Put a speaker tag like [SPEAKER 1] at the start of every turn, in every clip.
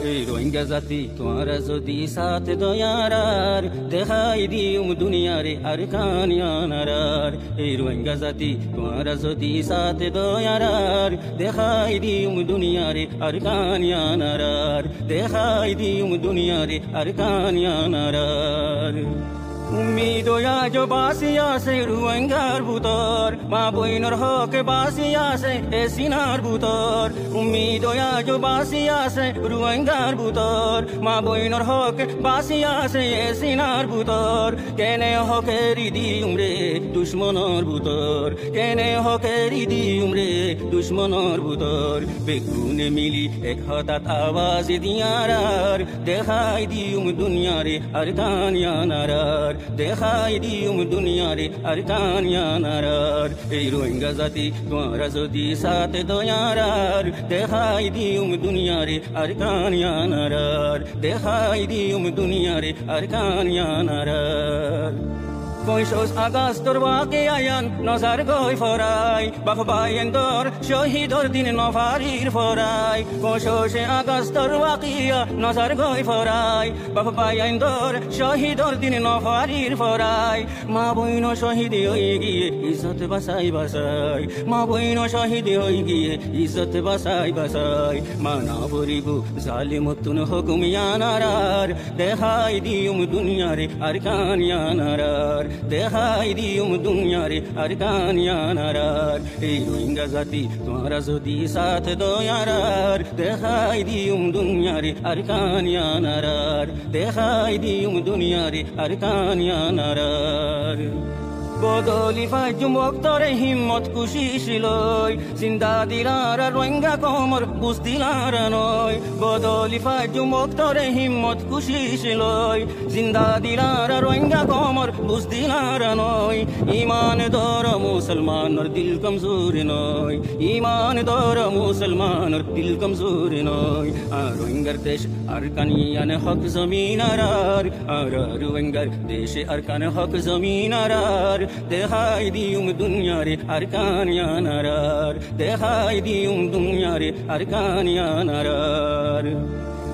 [SPEAKER 1] এই রোহিঙ্গা জাতি তোমারা যদি সাথে দয়ারার দেখাই দিউম দুনিয়ারে আর কানিয়ানার এই রোহিঙ্গা জাতি তোমারা যদি সাথে দয়ারার দেখাই দিউম দুনিয়ারে আর কানিয়ানার দেখাই দিউম দুনিয়ারে আর কানিয়ানার উম্মিদ আজ বাসি আছে রোহিঙ্গার ভুতর মা বইনর হকে বাসি আছে এ সিনার ভুতর উম্মিদ আজ বাসি আছে রোহিঙ্গার ভুতর মা বইনর হকে বাসি আছে এ সিনার ভুতর কেনে হকে রিদি উমরে দুশ্মনর ভুতর কেনে হকে রিদি উমরে দুশ্মনর ভুতর বেগুনে মিলি এক হঠাৎ আওয়াজ দিয়ারার দেখাই দিউম দুনিয়ারে আর কানিয়ানার দেখাই দিউম দুনিয়ারে আর কানিয়ানার এই রোহিঙ্গা জাতি তোমারা যদি সাথে দয়ারার দেখাই দিউম দুনিয়ারে আর কানিয়ানার দেখাই দিউম দুনিয়ারে আর কানিয়ানার 5 আগস্টর ওয়াকে আয়ান নজার গই ফরাই বাফ বাইন্দর শহীদর দিন নফারির ফরাই 5 আগস্টর ওয়াকিয়া নজার গই ফরাই বাফ বাইন্দর শহীদর দিন নফারির ফরাই মা বইন শহীদ হয়ে গিয়ে ইজ্জত বাসাই বাসাই মা বইন শহীদ হয়ে গিয়ে ইজ্জত বাসাই বাসাই মা না বরিবু জালিমতুন হুকুমিয়ানার দেখাই দিউম দুনিয়ারে আর কানিয়ানার দেখাই দিউম দুনিয়ারে আর কানিয়ানার এই রোহিঙ্গা জাতি তোমারা যদি সাথে দয়ারার দেখাই দিউম দুনিয়ারে আর কানিয়ানার দেখাই দিউম দুনিয়ারে আর কানিয়ানার বদলি ফাজুম ওক্তরে হিম্মত খুশি ছিলই জিন্দা দিলার রোহিঙ্গা কমর বুঝ দিলার নয় বদলি ফাজুম ওক্তরে হিম্মত খুশি ছিলই জিন্দা দিলার রোহিঙ্গা কমর বুঝ দিলার নয় ইমান দর মুসলমানর দিল কমজোর নয় ইমান দর মুসলমানর দিল কমজোর নয় আর রোহিঙ্গার দেশ আর কানিয়ান হক জমিনার আর রোহিঙ্গার দেশে আর কান হক জমিনার দেখাই দিউম দুনিয়ারে আর কানিয়ানার দেখাই দিউম দুনিয়ারে আর কানিয়ানার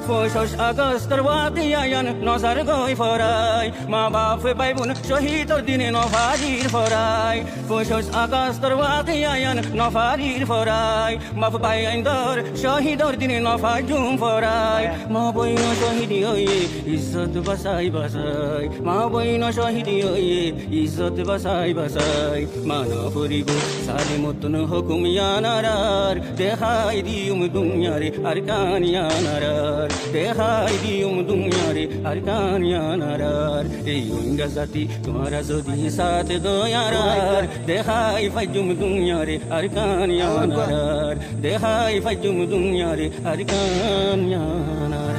[SPEAKER 1] 5 আগস্টর ওয়াকে আয়ান নজার গই ফরাই মা বাপ ভাই বোন শহীদর দিনে নফারির ফরাই 5 আগস্টর ওয়াকে আয়ান নফারির ফরাই বাপ ভাই আইন্দর শহীদর দিনে নফাজুম ফরাই মা বইন শহীদ হয়ে ইজ্জত বাসাই বাসাই মা বইন শহীদ হয়ে ইজ্জত বাসাই বাসাই মা না পরিব জালিমতুন হুকুমিয়ানার দেখাই দিউম দুনিয়ারে আর কানিয়ানার দেখাই দিউম দুনিয়ারে আর কানিয়ানার এই রোহিঙ্গা জাতি তোমারা যদি সাথে দয়ারার দেখাই ফাজুম দুনিয়ারে আর কানিয়ানার দেখাই ফাজুম দুনিয়ারে আর কানিয়ানার